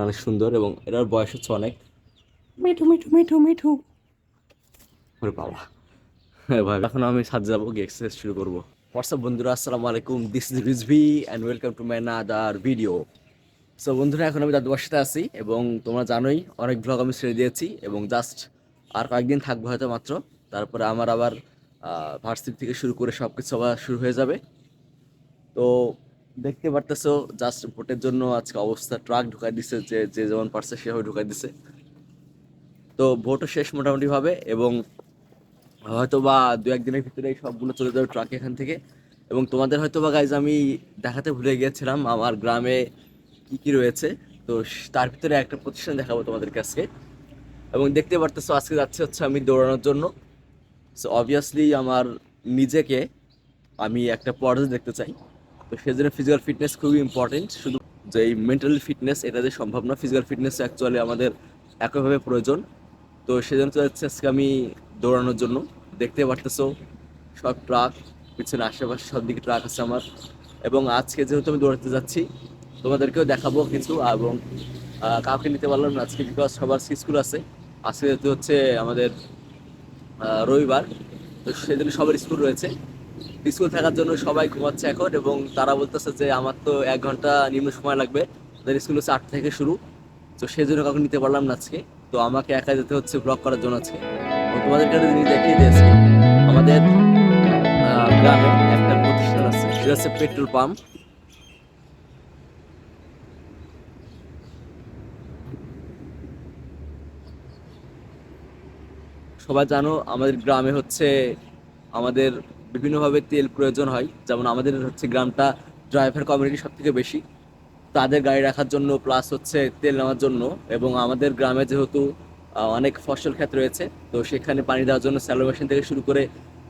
অনেক সুন্দর এবং এটার বয়স হচ্ছে অনেক। মিঠু মিঠু মিঠু মিঠু। ওরে বাবা, হ্যাঁ ভাই, এখন আমি ছাদ যাবো, গিয়ে এক্সারসাইজ শুরু করবো। হোয়াটসঅ্যাপ বন্ধুরা, আসসালামু আলাইকুম, this is Rizvi and welcome to my another video. So বন্ধুরা, এখন আমি দাদু বাসাতে আছি এবং তোমরা জানোই অনেক ব্লগ আমি ছেড়ে দিয়েছি এবং জাস্ট আর কয়েকদিন থাকবো হয়তো মাত্র। তারপরে আমার আবার ভার্সিটি থেকে শুরু করে সব কিছু আবার শুরু হয়ে যাবে। তো দেখতে পারতেছো জাস্ট ভোটের জন্য আজকে অবস্থা, ট্রাক ঢুকাই দিছে, যে যে যেমন পারছে সেভাবে ঢুকাই দিছে। তো ভোটও শেষ মোটামুটি ভাবে এবং হয়তো বা দু একদিনের ভিতরে সবগুলো চলে যাবে ট্রাক এখান থেকে। এবং তোমাদের হয়তো বা গাইজ আমি দেখাতে ভুলে গিয়েছিলাম আমার গ্রামে কি কি রয়েছে। তো তার ভিতরে একটা প্রতিষ্ঠান দেখাবো তোমাদেরকে আজকে। এবং দেখতে পারতেছো আজকে যাচ্ছে হচ্ছে আমি দৌড়ানোর জন্য। সো অবভিয়াসলি আমার নিজেকে আমি একটা পর্যায়ে দেখতে চাই। তো সেজন্য ফিজিক্যাল ফিটনেস খুবই ইম্পর্টেন্ট। শুধু যে এই মেন্টাল ফিটনেস এটা যে সম্ভব না, ফিজিক্যাল ফিটনেস অ্যাকচুয়ালি আমাদের একইভাবে প্রয়োজন। তো সেজন্য তো যাচ্ছে আজকে আমি দৌড়ানোর জন্য। দেখতে পারতেছো সব ট্রাক, পিছনে আশেপাশে সব দিকে ট্রাক আছে আমার। এবং আজকে যেহেতু আমি দৌড়াতে যাচ্ছি তোমাদেরকেও দেখাবো কিছু। এবং কাউকে নিতে পারলাম না আজকে, বিকজ সবার স্কুল আছে। আজকে যেহেতু হচ্ছে আমাদের রবিবার, তো সেজন্য সবার স্কুল রয়েছে। স্কুল থাকার জন্য সবাই ঘুমাচ্ছে এখন এবং তারা বলতেছে যে আমার তো 1 ঘন্টা নিম্ন সময় লাগবে, তাদের স্কুল হচ্ছে 8 থেকে শুরু। তো সেই জন্য কাউকে নিতে পারলাম না আজকে। তো আমাকে একা যেতে হচ্ছে ব্লগ করার জন্য আজকে। এবং তোমাদেরকে একটা জিনিস দেখিয়ে দিই আজকে। আমাদের গ্রামে একটা প্রতিষ্ঠান আছে, সেটা হচ্ছে পেট্রোল পাম্প। সবাই জানো আমাদের গ্রামে হচ্ছে আমাদের বিভিন্নভাবে তেল প্রয়োজন হয়। যেমন আমাদের হচ্ছে গ্রামটা ড্রাইভার কমিউনিটি সব থেকে বেশি, তাদের গাড়ি রাখার জন্য প্লাস হচ্ছে তেল নেওয়ার জন্য। এবং আমাদের গ্রামে যেহেতু অনেক ফসল ক্ষেত রয়েছে, তো সেখানে পানি দেওয়ার জন্য স্যালো মেশিন থেকে শুরু করে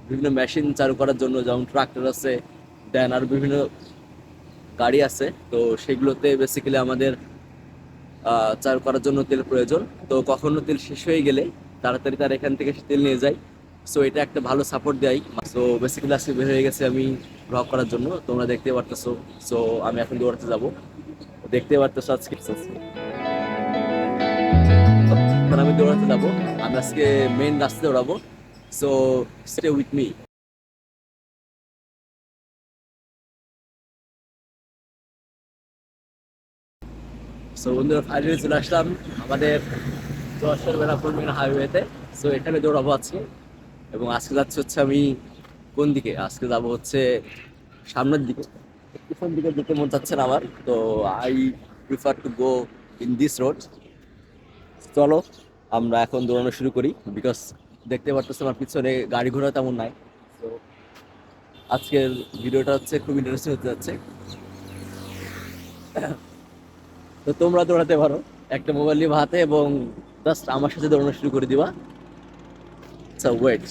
বিভিন্ন মেশিন চালু করার জন্য, যেমন ট্রাক্টর আছে, দেন আর বিভিন্ন গাড়ি আছে। তো সেগুলোতে বেসিক্যালি আমাদের চালু করার জন্য তেল প্রয়োজন। তো কখনো তেল শেষ হয়ে গেলে তাড়াতাড়ি তারা এখান থেকে তেল নিয়ে যায়। সো এটা একটা ভালো সাপোর্ট দেয়। সো বেসিক্যালি আজকে বের হয়ে গেছে আমি ব্লগ করার জন্য, তোমরা দেখতে পারতেছো। সো আমি এখন দৌড়াতে যাবো, দেখতে পারতেছো আজকে এখন আমি দৌড়াতে যাবো। আমি আজকে মেইন রাস্তায় দৌড়াবো। So stay with me. So বন্ধুরা, ফাইনালি চলে আসলাম আমাদের যশোর বেনাপুর মেন হাইওয়েতে। সো এখানে দৌড়াবো আজকে। এবং আজকে যাচ্ছে হচ্ছে আমি কোন দিকে, আজকে যাবো হচ্ছে সামনের দিকে। পিছন দিকে যেতে মন চাচ্ছে না আমার, তো I prefer to go in this road. চলো আমরা এখন দৌড়ানো শুরু করি, বিকজ দেখতে পারতেছি আমার পিছনে গাড়ি ঘোড়া তেমন নাই। তো আজকের ভিডিওটা হচ্ছে খুব ইন্টারেস্টিং হতে যাচ্ছে। তো তোমরা দৌড়াতে পারো একটা মোবাইল নিয়ে হাতে এবং জাস্ট আমার সাথে দৌড়ানো শুরু করে দিবা। আচ্ছা ওয়েট,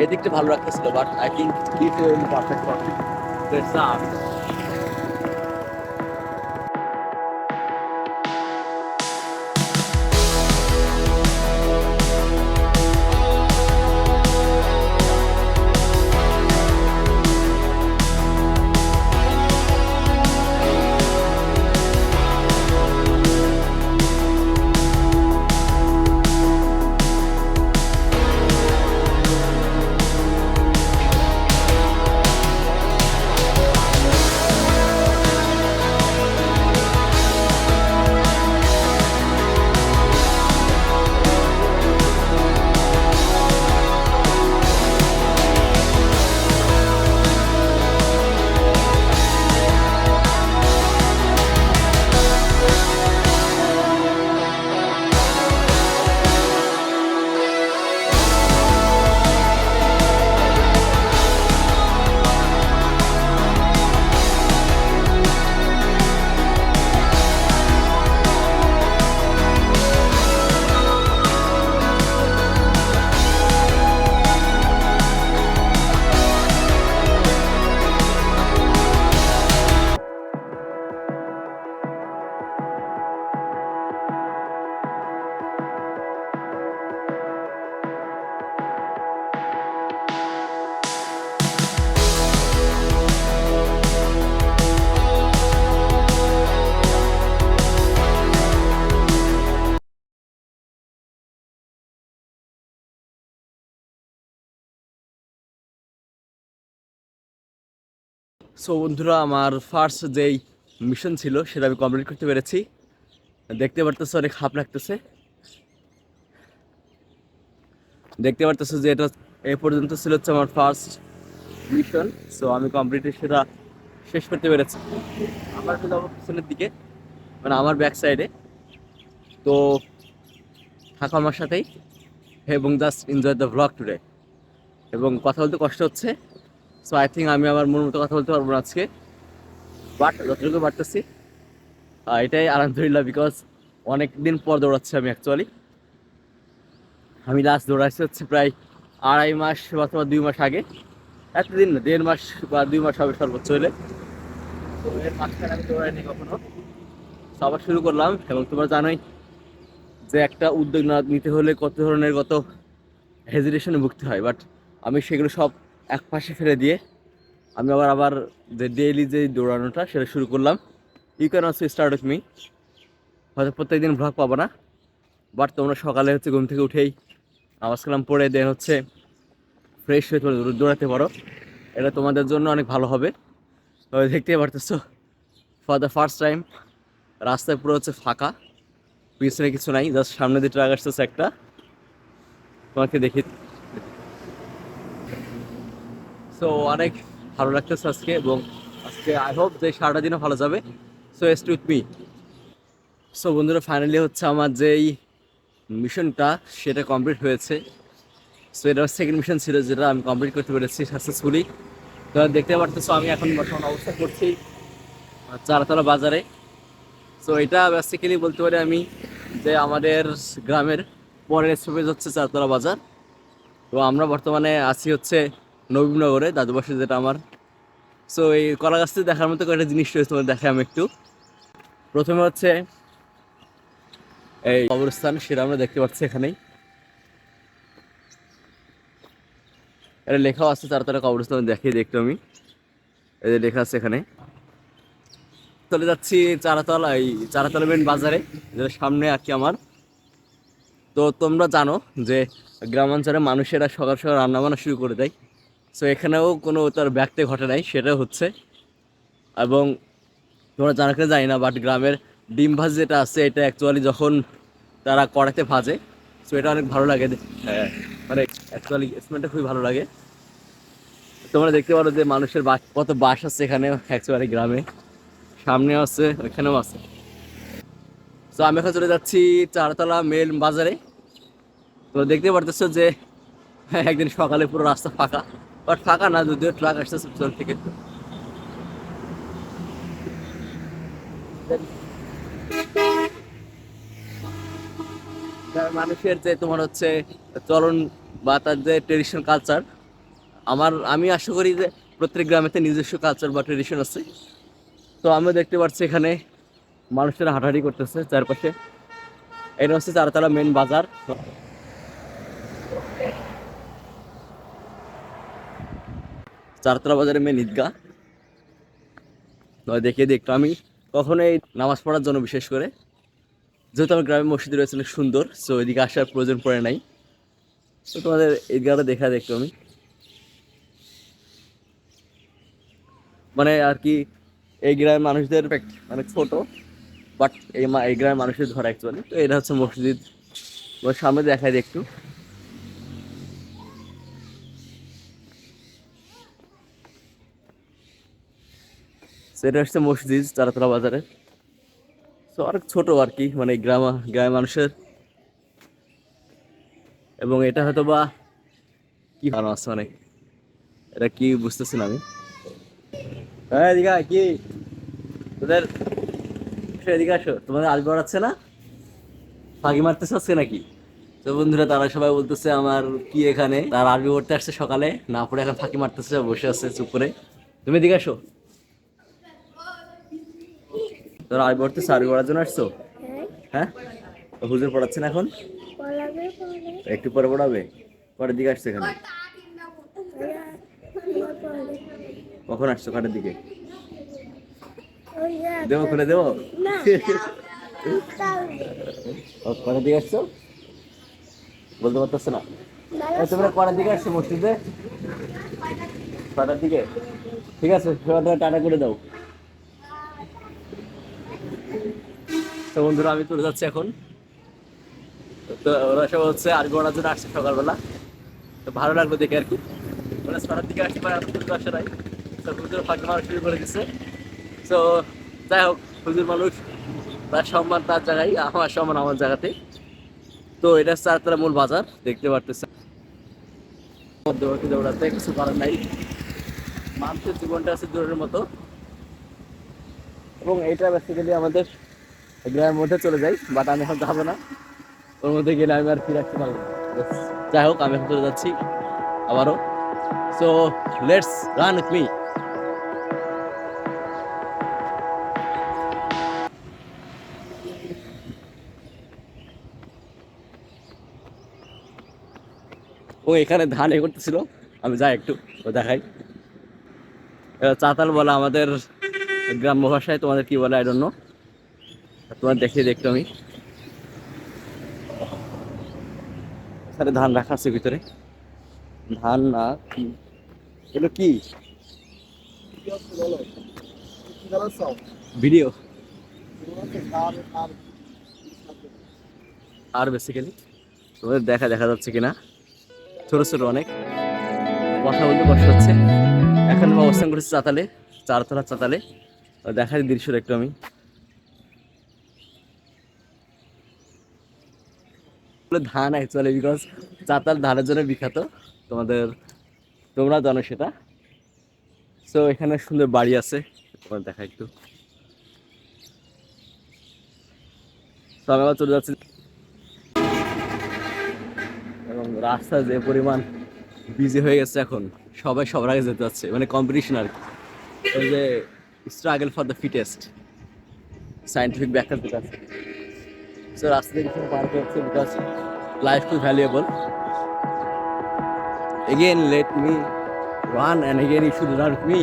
এদিকটা ভালো রাখতেছিল, but I think this is perfect for me. Let's start. So বন্ধুরা, আমার ফার্স্ট যেই মিশন ছিল সেটা আমি কমপ্লিট করতে পেরেছি। দেখতে পারতেছো অনেক হাঁপ লাগতেছে, দেখতে পারতেছো যে এটা এই পর্যন্ত ছিল হচ্ছে আমার ফার্স্ট মিশন। সো আমি কমপ্লিটলি সেটা শেষ করতে পেরেছি। আমার একটু যাবো পিছনের দিকে, মানে আমার ব্যাক সাইডে। তো থাকো আমার সাথেই এবং just enjoy the vlog today. এবং কথা বলতে কষ্ট হচ্ছে, সো আই থিঙ্ক আমি আমার মন মতো কথা বলতে পারবো না আজকে, বাট যতটুকু পারতেছি এটাই আলহামদুলিল্লাহ। বিকজ অনেক দিন পর দৌড়াচ্ছি আমি অ্যাকচুয়ালি। আমি লাস্ট দৌড়াচ্ছি হচ্ছে প্রায় 2.5 মাস অথবা 2 মাস আগে। এতদিন না, 1.5 মাস বা 2 মাস হবে সর্বোচ্চ হলে। তো এর মাঝখানে আমি দৌড়াইনি কখনো। তো আবার শুরু করলাম এবং তোমরা জানোই যে একটা উদ্যোগ নিতে হলে কত হেজিটেশনে ভুগতে হয়। বাট আমি সেগুলো সব এক পাশে ফেলে দিয়ে আমি আবার যে ডেইলি যে দৌড়ানোটা সেটা শুরু করলাম। You can also start with me. হয়তো প্রত্যেকদিন ভ্লগ পাবো না, বাট তোমরা সকালে হচ্ছে ঘুম থেকে উঠেই নামাজ কালাম পড়ে দেন হচ্ছে ফ্রেশ হয়ে তোমরা দৌড়াতে পারো। এটা তোমাদের জন্য অনেক ভালো হবে। তবে দেখতেই পারতেছো ফর দ্য ফার্স্ট টাইম রাস্তায় পুরো হচ্ছে ফাঁকা, পিছনে কিছু নাই, জাস্ট সামনে দিয়ে ট্রাক আসতেছে একটা। তোমাকে দেখি। সো অনেক ভালো লাগতেছে আজকে, এবং আজকে আই হোপ যে সারাটা দিনও ভালো যাবে। So stay with me. So বন্ধুরা, ফাইনালি হচ্ছে আমার যেই মিশনটা সেটা কমপ্লিট হয়েছে। সো এটা সেকেন্ড মিশন ছিল যেটা আমি কমপ্লিট করতে পেরেছি সাকসেসফুলি। তো দেখতে পারতেছো আমি এখন বর্তমান অবস্থা করছি চারতলা বাজারে। সো এটা বেসিক্যালি বলতে পারি আমি যে আমাদের গ্রামের পরের স্টপেজ হচ্ছে চারতলা বাজার। তো আমরা বর্তমানে আছি হচ্ছে নবীনগরে, দাদুবাসে যেটা আমার। সো এই কলা গাছটি দেখার মতো কয়েকটা জিনিস রয়েছে, তোমাদের দেখাই আমি একটু। প্রথমে হচ্ছে এই কবরস্থান, সেটা আমরা দেখতে পাচ্ছি এখানেই। এটা লেখাও আছে চারতলা কবরস্থান, দেখিয়ে দেখতো আমি। এই যে লেখা আছে এখানে। চলে যাচ্ছি চারাতলা, এই চারাতলা মেন বাজারে, যেটা সামনে আর কি আমার। তো তোমরা জানো যে গ্রামাঞ্চলে মানুষেরা সকাল সকাল রান্না বান্না শুরু করে দেয়। সো এখানেও কোনো তার ব্যাগতে ঘটে নাই, সেটা হচ্ছে। এবং তোমরা জানো কিনা জানি না, বাট গ্রামের ডিম ভাজি যেটা আছে এটা অ্যাকচুয়ালি যখন তারা কড়াইতে ভাজে, সো এটা অনেক ভালো লাগে। হ্যাঁ, মানে অ্যাকচুয়ালি স্মেলটা খুবই ভালো লাগে। তোমরা দেখতে পারো যে মানুষের কত বাস আছে এখানে অ্যাকচুয়ালি গ্রামে, সামনেও আছে ওইখানেও আছে। তো আমি এখন চলে যাচ্ছি চারতলা মেল বাজারে। তো দেখতে পারতেছো যে একদিন সকালে পুরো রাস্তা ফাঁকা, বাট ফাঁকা না, যদিও ট্রাক আসতেছে পিছন থেকে। মানুষের যে তোমার হচ্ছে চলন বা তার যে ট্রেডিশনাল কালচার, আমি আশা করি যে প্রত্যেক গ্রামেতে নিজস্ব কালচার বা ট্রেডিশন আছে। তো আমিও দেখতে পাচ্ছি এখানে মানুষেরা হাঁটাহাঁটি করতেছে চারপাশে। এটা হচ্ছে চারতলা মেন বাজার। চারতলা বাজারের মেন ঈদগাহ। তো দেখিয়ে দিই একটু। আমি কখনোই নামাজ পড়ার জন্য বিশেষ করে, যেহেতু আমার গ্রামের মসজিদ রয়েছে অনেক সুন্দর, সো এদিকে আসার প্রয়োজন পড়ে নাই। তো তোমাদের ঈদগাহটা দেখা দেখতো আমি, মানে আর কি এই গ্রামের মানুষদের মানে ছোট, বাট এই গ্রামের মানুষের ধরা অ্যাকচুয়ালি। তো এটা হচ্ছে মসজিদ, সামনে দেখায় দিই একটু। সেটা হচ্ছে মসজিদ চারতলা বাজারে। তো অনেক ছোট আর কি, মানে গ্রামের মানুষের। এবং এটা হয়তো বা কি ভালো আছে অনেক, এটা কি বুঝতেছি না আমি। হ্যাঁ এদিকে আয়, কি তোদের এদিকে আসো, তোমাদের আজ বাড়াচ্ছে না, ফাঁকি মারতেছে আজকে নাকি? তো বন্ধুরা, তারা সবাই বলতেছে আমার কি এখানে, তারা আরবি পড়তে আসছে সকালে, না পড়ে এখন ফাঁকি মারতেছে, বসে আছে চুপ করে। তুমি এদিকে আসো। তোরা আরবি পড়তেছে, আরবি পড়ার জন্য আসছো? হ্যাঁ, তো হুজুর পড়াচ্ছে না এখন? একটু পরে পড়াবে। কটার দিকে আসছো এখানে? কখন আসছো, কটার দিকে? দেবো, খুলে দেবো। কটার দিকে আসছো বলতে পারতেছে না। তোমরা কটার দিকে আসছো মসজিদে? কটার দিকে? ঠিক আছে, সবাই টাটা করে দাও। তো বন্ধুরা আমি চলে যাচ্ছি এখন। তো ওরা সব হচ্ছে আর ঘোরার জন্য আসছে সকালবেলা। তো ভালো লাগলো দেখে আর কি। ওরা ছটার দিকে আসতে পারে, এখন পর্যন্ত আসে নাই। তো হুজুর ফাঁকি মারা শুরু করে দিচ্ছে। তো যাই হোক, হুজুর মানুষ, তার সম্মান তার জায়গায়, আমার সম্মান আমার জায়গাতে। তো এটা হচ্ছে চারতলা মূল বাজার, দেখতে পারতেছে। মধ্যবর্তী দৌড়াতে কিছু করার নাই, মানুষের জীবনটা আছে দৌড়ের মতো। এবং এটা বেসিক্যালি আমাদের গ্রামের মধ্যে চলে যাই, বাট আমি এখন যাবো না। ওর মধ্যে গেলে আমি আর ফিরে আসতে পারবো না। যাই হোক, আমি এখন চলে যাচ্ছি আবারও। So let's run with me. ও এখানে ধান করতেছিল, আমি যাই একটু ও দেখাই। চাতাল বলা আমাদের গ্রাম্য ভাষায়, তোমাদের কি বলে আই ডোন্ট নো। তোমার দেখিয়ে দেখতো আমি, এখানে ধান রাখা আছে ভিতরে। ধান না কি, এগুলো কি ভিডিও আর বেসিক্যালি তোমাদের দেখা দেখা যাচ্ছে কিনা, ছোট ছোট অনেক, কথা বলতে কষ্ট হচ্ছে। এখন আমি অবস্থান করেছি চাতালে, চারতলা চাতালে। দেখার দৃশ্যটা একটু আমি, ধান অ্যাকচুয়ালি বিকজ চাতাল ধানের জন্য বিখ্যাত, তোমাদের তোমরা জানো সেটা। সো এখানে সুন্দর বাড়ি আছে, তোমার দেখা একটু। তো আমি আবার চলে যাচ্ছি। এবং রাস্তা যে পরিমাণ বিজি হয়ে গেছে এখন, সবাই সবার আগে যেতে যাচ্ছে, মানে কম্পিটিশন আর কি। ওই যে struggle for the fittest, scientific ব্যাখ্যা যেটা আছে। সো রাস্তা থেকে কিছু পার করছে because life too valuable. Again let me run and again you should run with me.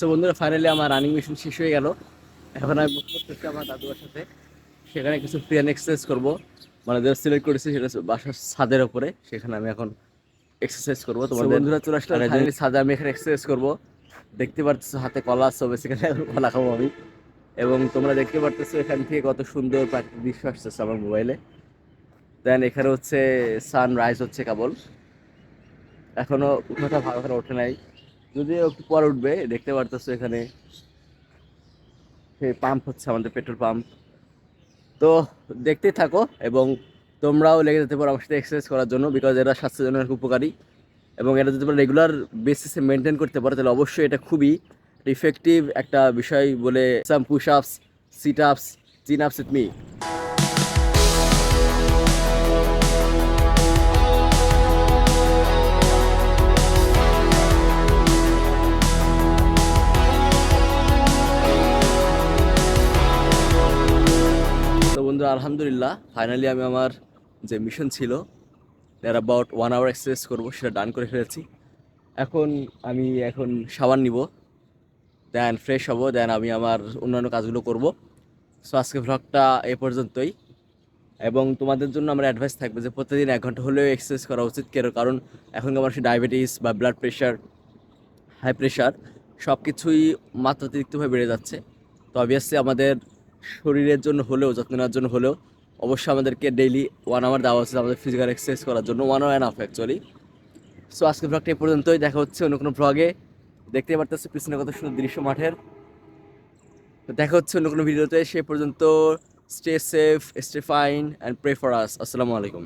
So বন্ধুরা, ফাইনালি আমার রানিং মিশন শেষ হয়ে গেল। এখন আমি মুভ করতেছি আমার দাদুর সাথে, সেখানে কিছু ফ্রি হ্যান্ড এক্সারসাইজ করবো। মানে যেটা সিলেক্ট করেছি সেটা বাসার ছাদের উপরে, সেখানে আমি এখন এক্সারসাইজ করবো। তোমার বন্ধুরা চলে আসলে ফাইনালি ছাদে আমি এখানে এক্সারসাইজ করবো। দেখতে পারতেছো হাতে কলা আছে, বেসিক্যালি এখন কলা খাবো আমি। এবং তোমরা দেখতে পারতেছো এখান থেকে কত সুন্দর প্রাকৃতিক দৃশ্য আসতেছে আমার মোবাইলে। দেন এখানে হচ্ছে সানরাইজ হচ্ছে কেবল, এখনো উঠাটা ভালো করে ওঠে নাই, যদিও একটু পরে উঠবে। দেখতে পারতেছো এখানে সেই পাম্প হচ্ছে, আমাদের পেট্রোল পাম্প। তো দেখতেই থাকো, এবং তোমরাও লেগে যেতে পারো আমার সাথে এক্সারসাইজ করার জন্য, বিকজ এটা স্বাস্থ্যের জন্য অনেক উপকারী। এবং এটা যদি তোমরা রেগুলার বেসিসে মেনটেন করতে পারো, তাহলে অবশ্যই এটা খুবই ইফেক্টিভ একটা বিষয় বলে। সাম পুশ আপস, সিট আপস, চিন আপস উইথ মি। তো বন্ধু আলহামদুলিল্লাহ, ফাইনালি আমি আমার যে মিশন ছিল অ্যাবাউট 1 আওয়ার এক্সারসাইজ করবো, সেটা ডান করে ফেলেছি। এখন শাওয়ার নিব, দেন ফ্রেশ হব, দেন আমি আমার অন্যান্য কাজগুলো করব। সো আজকে ভ্লগটা এ পর্যন্তই। এবং তোমাদের জন্য আমার অ্যাডভাইস থাকবে যে প্রতিদিন 1 ঘন্টা হলেও এক্সারসাইজ করা উচিত। কারণ এখনকার মানুষের ডায়াবেটিস বা ব্লাড প্রেশার, হাই প্রেশার, সব কিছুই মাত্রাতিরিক্তভাবে বেড়ে যাচ্ছে। তো অবভিয়াসলি আমাদের শরীরের জন্য হলেও, যত্ন নেওয়ার জন্য হলেও অবশ্যই আমাদেরকে ডেইলি 1 আওয়ার দেওয়া উচিত আমাদের ফিজিক্যাল এক্সারসাইজ করার জন্য। 1 আওয়ার এনাফ অ্যাকচুয়ালি। সো আজকে ভ্লগটা এ পর্যন্তই, দেখা হচ্ছে অন্য কোনো ভ্লগে। দেখতে পারতেছে পিছনে কত সুন্দর দৃশ্য মাঠের। তো দেখা হচ্ছে অন্য কোনো ভিডিওতে, সে পর্যন্ত stay safe, stay fine and pray for us. আসসালামু আলাইকুম।